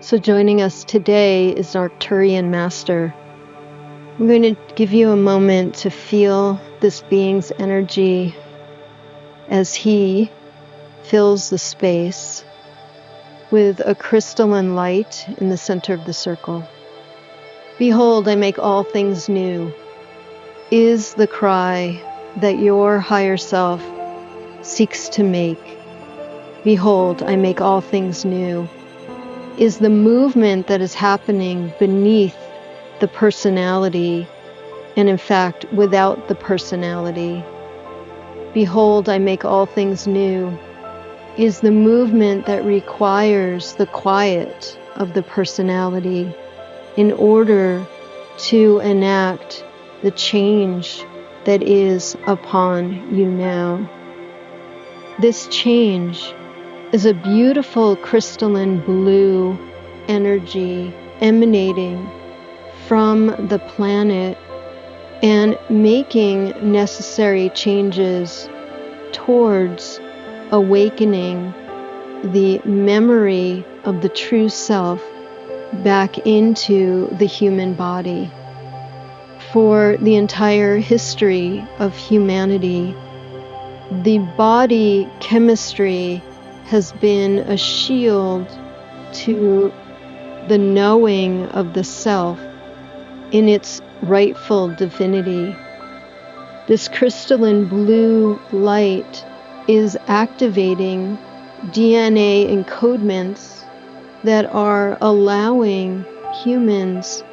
So joining us today is an Arcturian master. I'm going to give you a moment to feel this being's energy as he fills the space with a crystalline light in the center of the circle. Behold, I make all things new, is the cry that your higher self seeks to make. Behold, I make all things new, is the movement that is happening beneath the personality, and in fact, without the personality. Behold, I make all things new, is the movement that requires the quiet of the personality in order to enact the change that is upon you now. This change is a beautiful crystalline blue energy emanating from the planet and making necessary changes towards awakening the memory of the true self back into the human body. For the entire history of humanity, the body chemistry has been a shield to the knowing of the self in its rightful divinity. This crystalline blue light is activating DNA encodements that are allowing humans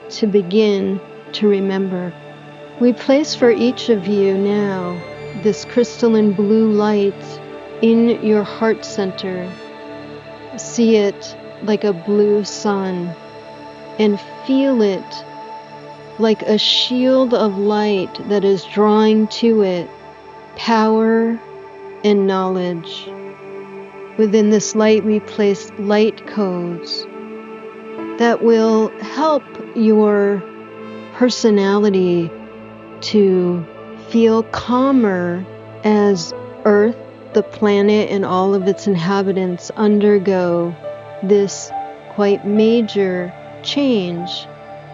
to begin to remember. We place for each of you now this crystalline blue light in your heart center. See it like a blue sun and feel it like a shield of light that is drawing to it power and knowledge. Within this light, we place light codes that will help your personality to feel calmer as Earth, the planet, and all of its inhabitants undergo this quite major change.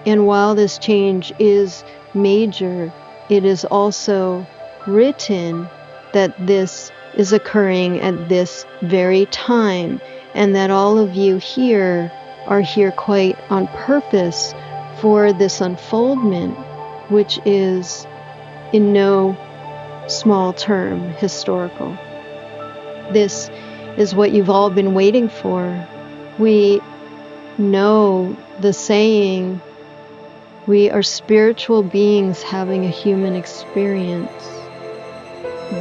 And while this change is major, it is also written that this is occurring at this very time, and that all of you here are here quite on purpose for this unfoldment, which is in no small term historical. This is what you've all been waiting for. We know the saying, we are spiritual beings having a human experience.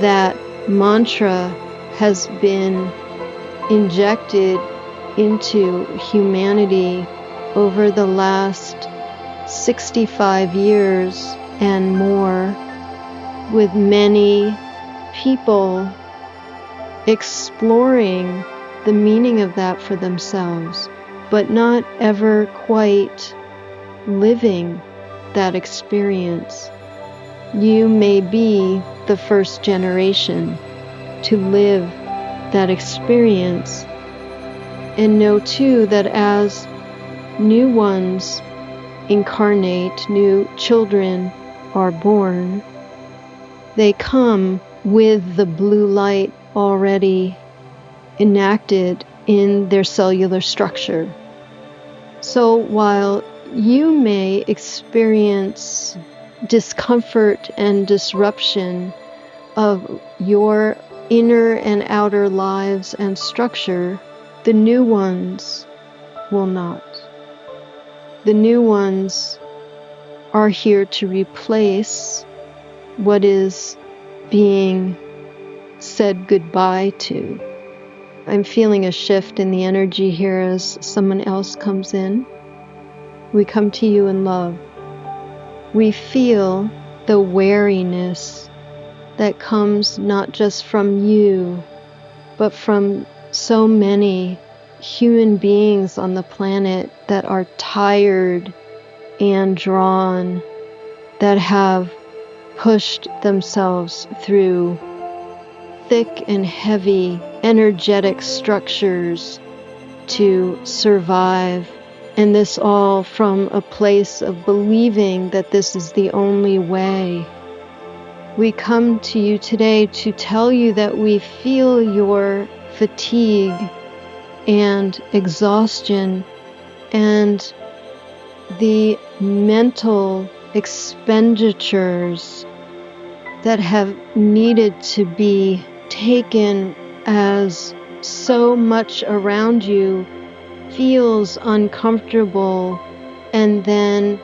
That mantra has been injected into humanity over the last 65 years and more, with many people exploring the meaning of that for themselves, but not ever quite living that experience. You may be the first generation to live that experience, and know too that as new ones incarnate, new children are born, they come with the blue light already enacted in their cellular structure. So while you may experience discomfort and disruption of your inner and outer lives and structure, the new ones will not. The new ones are here to replace what is being said goodbye to. I'm feeling a shift in the energy here as someone else comes in. We come to you in love. We feel the wariness that comes not just from you, but from so many human beings on the planet that are tired and drawn, that have pushed themselves through thick and heavy energetic structures to survive. And this all from a place of believing that this is the only way. We come to you today to tell you that we feel your fatigue and exhaustion and the mental expenditures that have needed to be taken, as so much around you feels uncomfortable, and then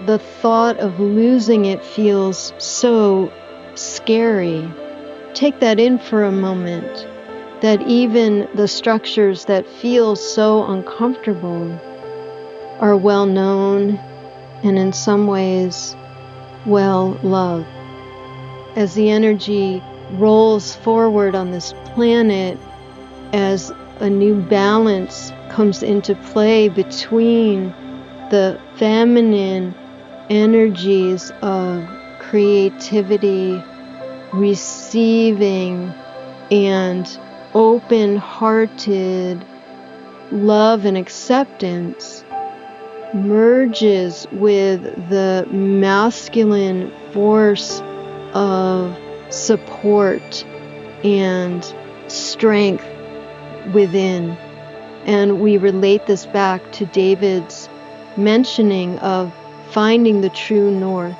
the thought of losing it feels so scary. Take that in for a moment, that even the structures that feel so uncomfortable are well known and in some ways well loved. As the energy rolls forward on this planet, as a new balance comes into play between the feminine energies of creativity, receiving, and open-hearted love and acceptance, merges with the masculine force of support and strength within. And we relate this back to David's mentioning of finding the true north.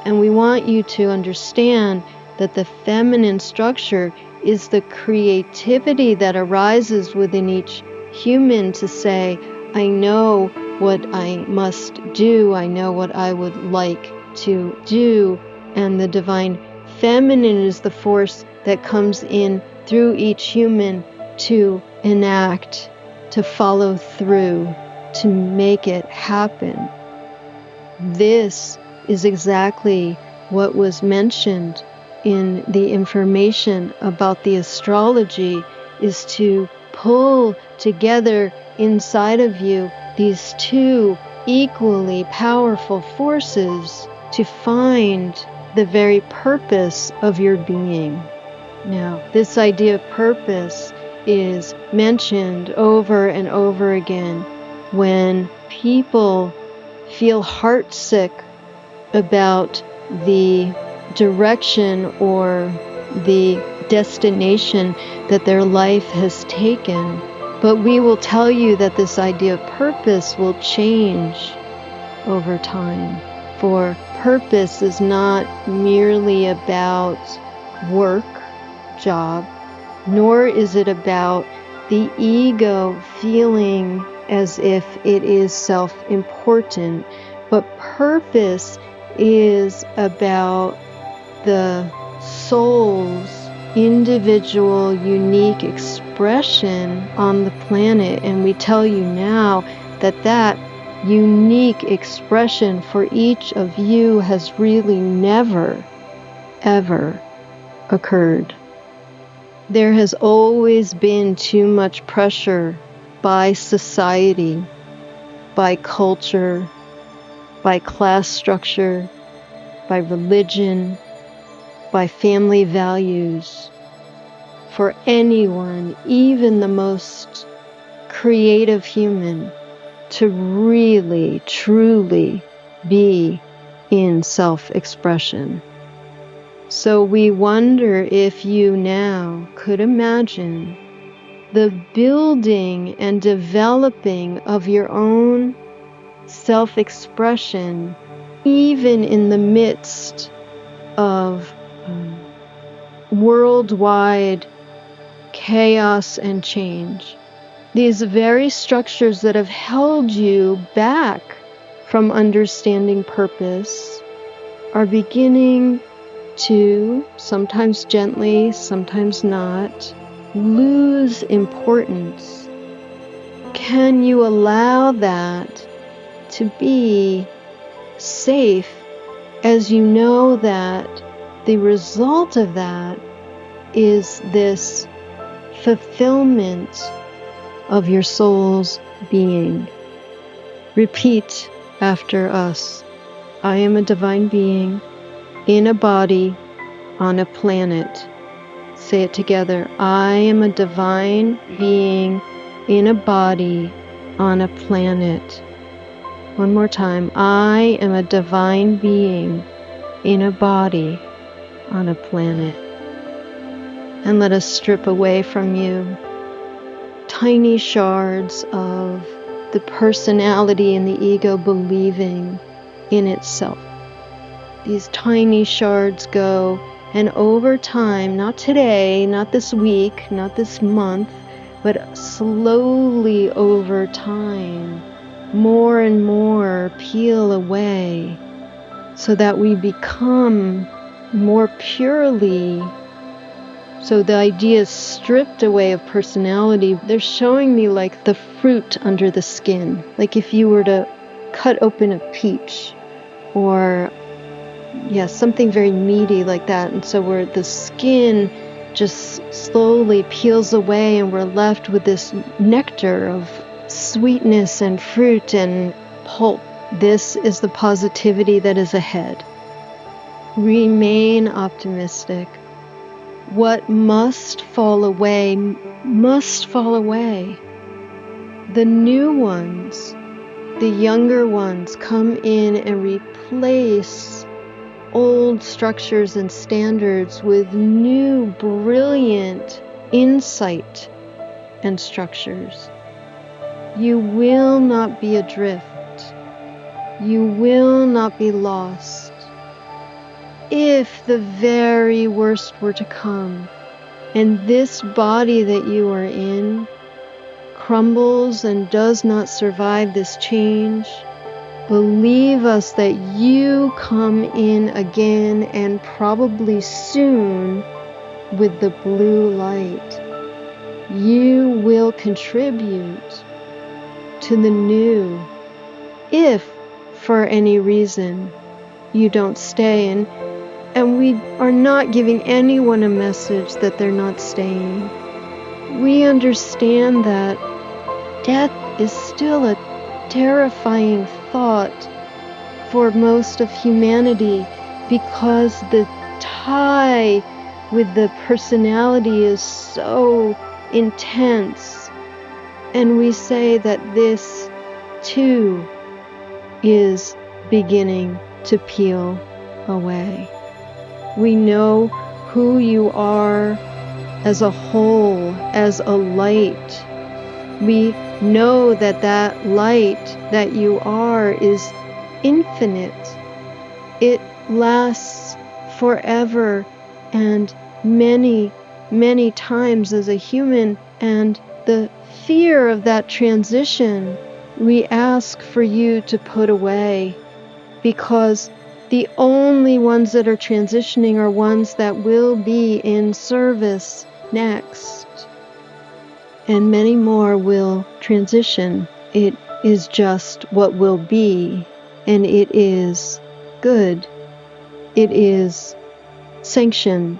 And we want you to understand that the feminine structure is the creativity that arises within each human to say, I know what I must do, I know what I would like to do. And the divine feminine is the force that comes in through each human to enact, to follow through, to make it happen. This is exactly what was mentioned in the information about the astrology, is to pull together inside of you these two equally powerful forces to find the very purpose of your being. Now, this idea of purpose is mentioned over and over again when people feel heartsick about the direction or the destination that their life has taken. But we will tell you that this idea of purpose will change over time. For purpose is not merely about work, job, nor is it about the ego feeling as if it is self-important, but purpose is about the soul's individual, unique expression on the planet. And we tell you now that that unique expression for each of you has really never, ever occurred. There has always been too much pressure by society, by culture, by class structure, by religion, by family values, for anyone, even the most creative human, to really, truly be in self-expression. So we wonder if you now could imagine the building and developing of your own self-expression, even in the midst of worldwide chaos and change. These very structures that have held you back from understanding purpose are beginning to, sometimes gently, sometimes not, lose importance. Can you allow that to be safe, as you know that the result of that is this fulfillment of your soul's being? Repeat after us. I am a divine being in a body on a planet. Say it together. I am a divine being in a body on a planet. One more time. I am a divine being in a body on a planet. And let us strip away from you tiny shards of the personality and the ego believing in itself. These tiny shards go, and over time, not today, not this week, not this month, but slowly over time, more and more peel away so that we become more purely. So the idea is stripped away of personality. They're showing me like the fruit under the skin. Like if you were to cut open a peach or something very meaty like that. And so where the skin just slowly peels away and we're left with this nectar of sweetness and fruit and pulp. This is the positivity that is ahead. Remain optimistic. What must fall away must fall away. The new ones, the younger ones come in and replace old structures and standards with new, brilliant insight and structures. You will not be adrift. You will not be lost. If the very worst were to come, and this body that you are in crumbles and does not survive this change, believe us that you come in again, and probably soon, with the blue light. You will contribute to the new if, for any reason, you don't stay. And we are not giving anyone a message that they're not staying. We understand that death is still a terrifying thought for most of humanity because the tie with the personality is so intense. And we say that this too is beginning to peel away. We know who you are as a whole, as a light. We know that that light that you are is infinite. It lasts forever and many, many times as a human. And the fear of that transition, we ask for you to put away, because the only ones that are transitioning are ones that will be in service next. And many more will transition. It is just what will be, and it is good. It is sanctioned.